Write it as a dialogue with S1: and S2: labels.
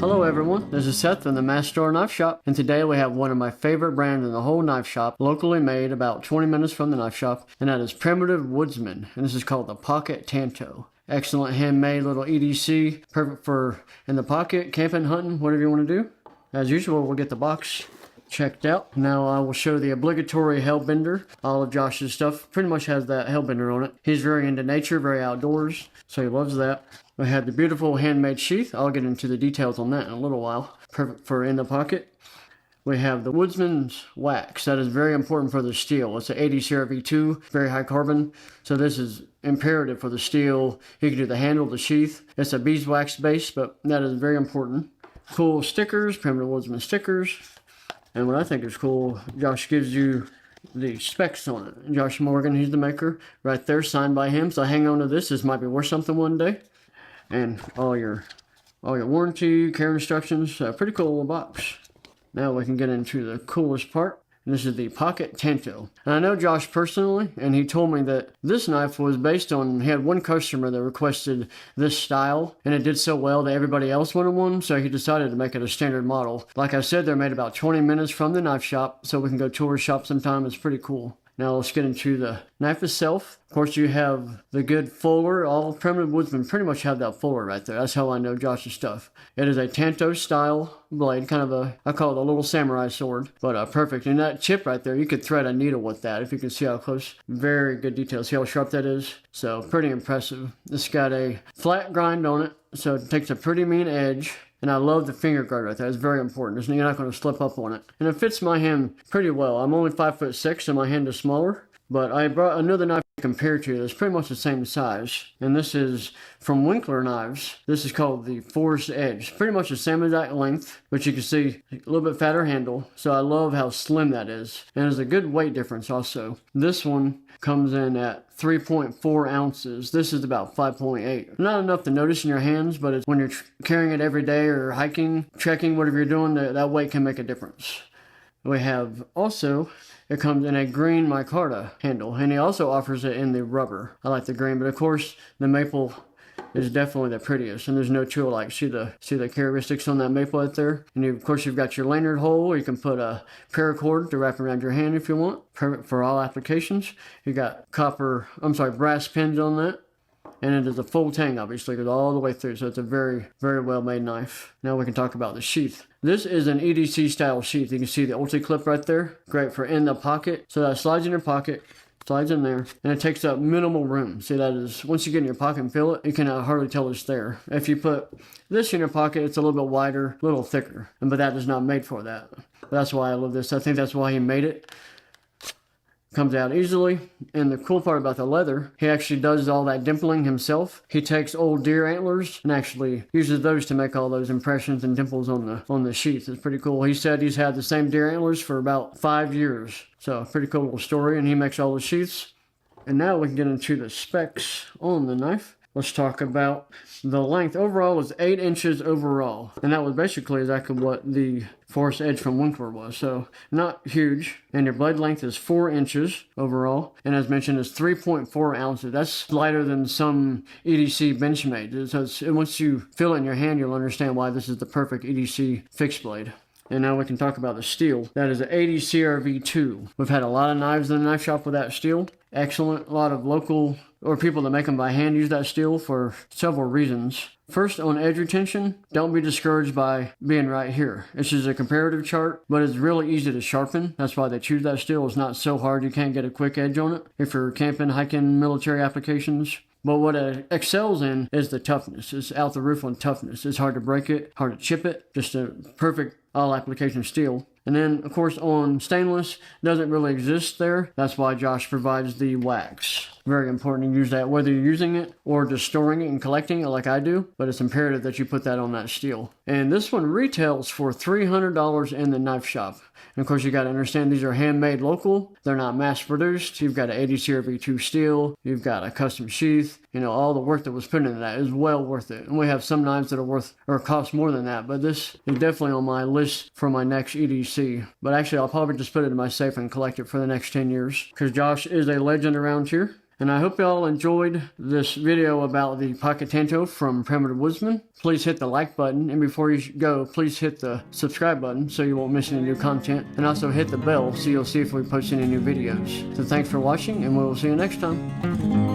S1: Hello everyone, this is Seth from the Mass Store Knife Shop, and today we have one of my favorite brands in the whole knife shop, locally made about 20 minutes from the knife shop, and that is Primitive Woodsman, and this is called the Pocket Tanto. Excellent handmade little EDC, perfect for in the pocket, camping, hunting, whatever you want to do. As usual, we'll get the box checked out. Now I will show the obligatory hellbender. All of Josh's stuff pretty much has that hellbender on it. He's very into nature, very outdoors, so he loves that. We have the beautiful handmade sheath. I'll get into the details on that in a little while. Perfect for in the pocket. We have the Woodsman's wax. That is very important for the steel. It's an 80 CRV2, very high carbon. So this is imperative for the steel. You can do the handle, the sheath. It's a beeswax base, but that is very important. Cool stickers, Primitive Woodsman stickers. And what I think is cool, Josh gives you the specs on it. Josh Morgan, he's the maker, right there, signed by him. So hang on to this. This might be worth something one day. And all your warranty, care instructions. Pretty cool little box. Now we can get into the coolest part. This is the Pocket Tanto. And I know Josh personally, and he told me that this knife was based on, he had one customer that requested this style, and it did so well that everybody else wanted one, so he decided to make it a standard model. Like I said, they're made about 20 minutes from the knife shop, so we can go tour shop sometime. It's pretty cool. Now let's get into the knife itself. Of course, you have the good fuller. All Primitive Woodsmen pretty much have that fuller right there. That's how I know Josh's stuff. It is a Tanto style blade, kind of a, I call it a little samurai sword, but perfect. And that chip right there, you could thread a needle with that, if you can see how close. Very good detail. See how sharp that is? So pretty impressive. It's got a flat grind on it, so it takes a pretty mean edge. And I love the finger guard right there. It's very important. You're not going to slip up on it. And it fits my hand pretty well. I'm only 5'6", so my hand is smaller. But I brought another knife to compare to that's pretty much the same size. And this is from Winkler knives. This is called the Forest Edge. Pretty much the same exact length, but you can see a little bit fatter handle. So I love how slim that is. And there's a good weight difference also. This one comes in at 3.4 ounces. This is about 5.8. Not enough to notice in your hands, but it's when you're carrying it every day or hiking, trekking, whatever you're doing, that weight can make a difference. We have also, it comes in a green micarta handle, and he also offers it in the rubber. I like the green, but of course the maple is definitely the prettiest, and there's no two alike. See the characteristics on that maple right there? And of course you've got your lanyard hole. You can put a paracord to wrap around your hand if you want. Perfect for all applications. You got brass pins on that. And it is a full tang, obviously, it goes all the way through, so it's a very, very well-made knife. Now we can talk about the sheath. This is an EDC style sheath. You can see the UltiClip right there. Great for in the pocket. So that slides in your pocket, slides in there, and it takes up minimal room. See, that is, once you get in your pocket and feel it, you can hardly tell it's there. If you put this in your pocket, it's a little bit wider, a little thicker, but that is not made for that. That's why I love this. I think that's why he made it. Comes out easily, and the cool part about the leather, he actually does all that dimpling himself. He takes old deer antlers and actually uses those to make all those impressions and dimples on the sheath. It's pretty cool. He said he's had the same deer antlers for about 5 years, so pretty cool little story, and he makes all the sheaths. And now we can get into the specs on the knife. Let's talk about the length. Overall was 8 inches overall. And that was basically exactly what the Forest Edge from Winkler was. So not huge. And your blade length is 4 inches overall. And as mentioned, it's 3.4 ounces. That's lighter than some EDC Benchmade. So once you feel it in your hand, you'll understand why this is the perfect EDC fixed blade. And now we can talk about the steel. That is an 80 CRV2. We've had a lot of knives in the knife shop with that steel. Excellent. A lot of local or people that make them by hand use that steel for several reasons. First, on edge retention, don't be discouraged by being right here. This is a comparative chart, but it's really easy to sharpen. That's why they choose that steel. It's not so hard. You can't get a quick edge on it if you're camping, hiking, military applications. But what it excels in is the toughness. It's out the roof on toughness. It's hard to break it, hard to chip it. Just a perfect all-application steel. And then, of course, on stainless, doesn't really exist there. That's why Josh provides the wax. Very important to use that, whether you're using it or just storing it and collecting it like I do. But it's imperative that you put that on that steel. And this one retails for $300 in the knife shop. And of course, you got to understand these are handmade local. They're not mass produced. You've got an 80 CRV2 steel. You've got a custom sheath. You know, all the work that was put into that is well worth it. And we have some knives that are worth or cost more than that. But this is definitely on my list for my next EDC. But actually, I'll probably just put it in my safe and collect it for the next 10 years. Because Josh is a legend around here. And I hope y'all enjoyed this video about the Pocket Tanto from Primitive Woodsman. Please hit the like button, and before you go, please hit the subscribe button so you won't miss any new content, and also hit the bell so you'll see if we post any new videos. So thanks for watching, and we will see you next time.